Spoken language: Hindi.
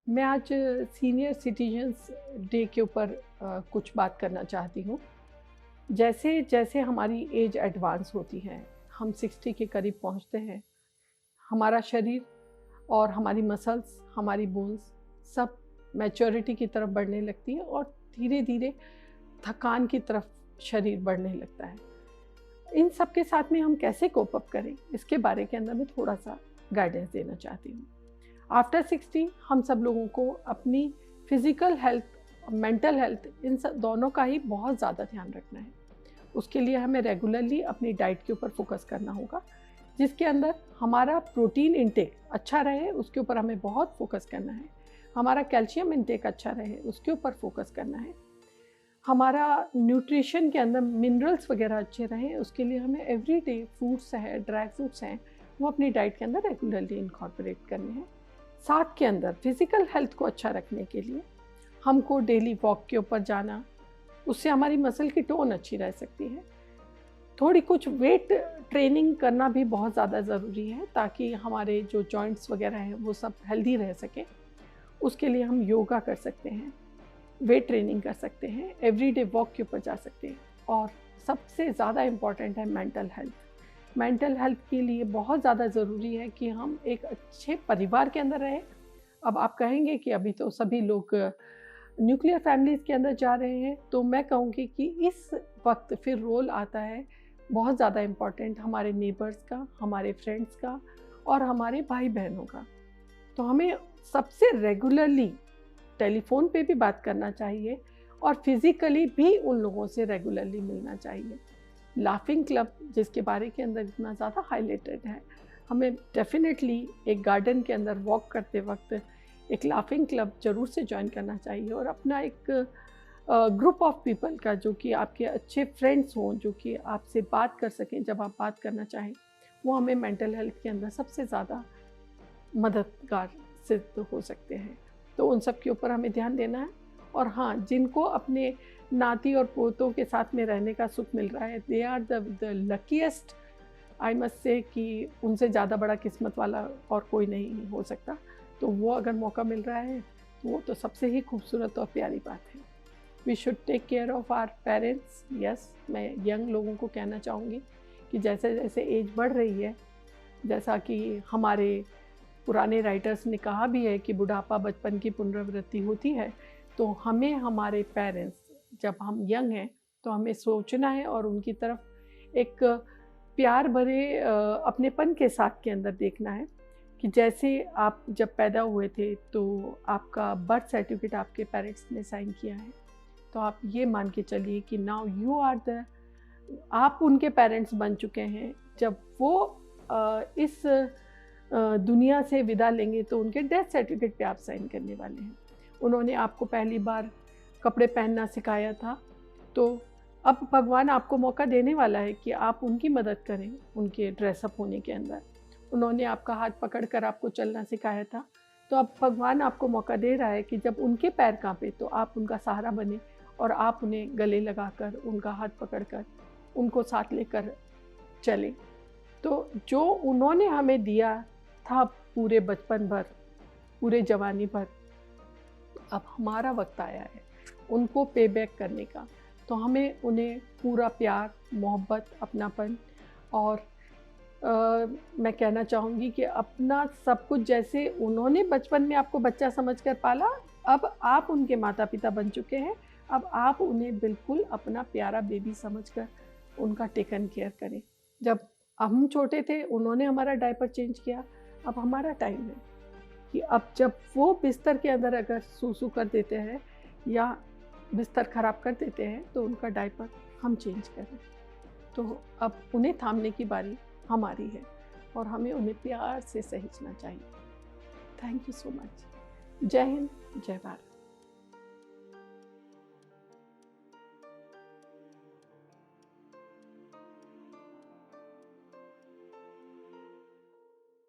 मैं आज सीनियर सिटीजन्स डे के ऊपर कुछ बात करना चाहती हूँ। जैसे जैसे हमारी एज एडवांस होती है, हम 60 के करीब पहुँचते हैं, हमारा शरीर और हमारी मसल्स, हमारी बोन्स सब मैच्योरिटी की तरफ बढ़ने लगती है और धीरे-धीरे थकान की तरफ शरीर बढ़ने लगता है। इन सब के साथ में हम कैसे कोप अप करें, इसके बारे के अंदर मैं थोड़ा-सा गाइडेंस देना चाहती हूँ। आफ्टर 60 हम सब लोगों को अपनी फिज़िकल हेल्थ, मेंटल हेल्थ इन सब दोनों का ही बहुत ज़्यादा ध्यान रखना है। उसके लिए हमें रेगुलरली अपनी डाइट के ऊपर फोकस करना होगा, जिसके अंदर हमारा प्रोटीन इंटेक अच्छा रहे, उसके ऊपर हमें बहुत फोकस करना है। हमारा कैल्शियम इंटेक अच्छा रहे, उसके ऊपर फोकस करना है। हमारा न्यूट्रिशन के अंदर मिनरल्स वगैरह अच्छे रहें, उसके लिए हमें एवरीडे फ्रूट्स हैं, ड्राई फ्रूट्स हैं, वो अपनी डाइट के अंदर रेगुलरली इनकॉर्पोरेट करने हैं। साथ के अंदर फिज़िकल हेल्थ को अच्छा रखने के लिए हमको डेली वॉक के ऊपर जाना, उससे हमारी मसल की टोन अच्छी रह सकती है। थोड़ी कुछ वेट ट्रेनिंग करना भी बहुत ज़्यादा ज़रूरी है, ताकि हमारे जो जॉइंट्स वगैरह हैं वो सब हेल्दी रह सकें। उसके लिए हम योगा कर सकते हैं, वेट ट्रेनिंग कर सकते हैं, एवरीडे वॉक के ऊपर जा सकते हैं। और सबसे ज़्यादा इम्पॉर्टेंट है मेंटल हेल्थ। मेंटल हेल्थ के लिए बहुत ज़्यादा ज़रूरी है कि हम एक अच्छे परिवार के अंदर रहें। अब आप कहेंगे कि अभी तो सभी लोग न्यूक्लियर फैमिलीज़ के अंदर जा रहे हैं, तो मैं कहूँगी कि इस वक्त फिर रोल आता है बहुत ज़्यादा इम्पॉर्टेंट हमारे नेबर्स का, हमारे फ्रेंड्स का और हमारे भाई बहनों का। तो हमें सबसे रेगुलरली टेलीफोन पे भी बात करना चाहिए और फिज़िकली भी उन लोगों से रेगुलरली मिलना चाहिए। लाफिंग क्लब, जिसके बारे के अंदर इतना ज़्यादा हाईलाइटेड है, हमें डेफिनेटली एक गार्डन के अंदर वॉक करते वक्त एक लाफिंग क्लब ज़रूर से ज्वाइन करना चाहिए और अपना एक ग्रुप ऑफ पीपल का, जो कि आपके अच्छे फ्रेंड्स हों, जो कि आपसे बात कर सकें जब आप बात करना चाहें, वो हमें मेंटल हेल्थ के अंदर सबसे ज़्यादा मददगार सिद्ध हो सकते हैं। तो उन सब के ऊपर हमें ध्यान देना है। और हाँ, जिनको अपने नाती और पोतों के साथ में रहने का सुख मिल रहा है, they are the luckiest, I must say, कि उनसे ज़्यादा बड़ा किस्मत वाला और कोई नहीं हो सकता। तो वो अगर मौका मिल रहा है तो वो तो सबसे ही खूबसूरत और प्यारी बात है। We should take care of our parents. Yes, मैं यंग लोगों को कहना चाहूँगी कि जैसे जैसे एज बढ़ रही है, जैसा कि हमारे पुराने राइटर्स ने कहा भी है कि बुढ़ापा बचपन की पुनरावृत्ति होती है, तो हमें हमारे पेरेंट्स, जब हम यंग हैं तो हमें सोचना है और उनकी तरफ एक प्यार भरे अपनेपन के साथ के अंदर देखना है कि जैसे आप जब पैदा हुए थे तो आपका बर्थ सर्टिफिकेट आपके पेरेंट्स ने साइन किया है, तो आप ये मान के चलिए कि नाउ यू आर द, आप उनके पेरेंट्स बन चुके हैं। जब वो इस दुनिया से विदा लेंगे तो उनके डेथ सर्टिफिकेट पे आप साइन करने वाले हैं। उन्होंने आपको पहली बार कपड़े पहनना सिखाया था, तो अब भगवान आपको मौका देने वाला है कि आप उनकी मदद करें उनके ड्रेसअप होने के अंदर। उन्होंने आपका हाथ पकड़कर आपको चलना सिखाया था, तो अब भगवान आपको मौका दे रहा है कि जब उनके पैर काँपे तो आप उनका सहारा बने और आप उन्हें गले लगाकर, उनका हाथ पकड़कर, उनको साथ लेकर चलें। तो जो उन्होंने हमें दिया था पूरे बचपन भर, पूरे जवानी भर, अब हमारा वक्त आया है उनको पे बैक करने का। तो हमें उन्हें पूरा प्यार, मोहब्बत, अपनापन और मैं कहना चाहूँगी कि अपना सब कुछ, जैसे उन्होंने बचपन में आपको बच्चा समझकर पाला, अब आप उनके माता-पिता बन चुके हैं। अब आप उन्हें बिल्कुल अपना प्यारा बेबी समझकर उनका टेकन केयर करें। जब हम छोटे थे, उन्होंने हमारा डायपर चेंज किया, अब हमारा टाइम है कि अब जब वो बिस्तर के अंदर अगर सूसू कर देते हैं या बिस्तर ख़राब कर देते हैं, तो उनका डायपर हम चेंज करें। तो अब उन्हें थामने की बारी हमारी है और हमें उन्हें प्यार से सहेजना चाहिए। Thank you so much. जय हिंद, जय भारत।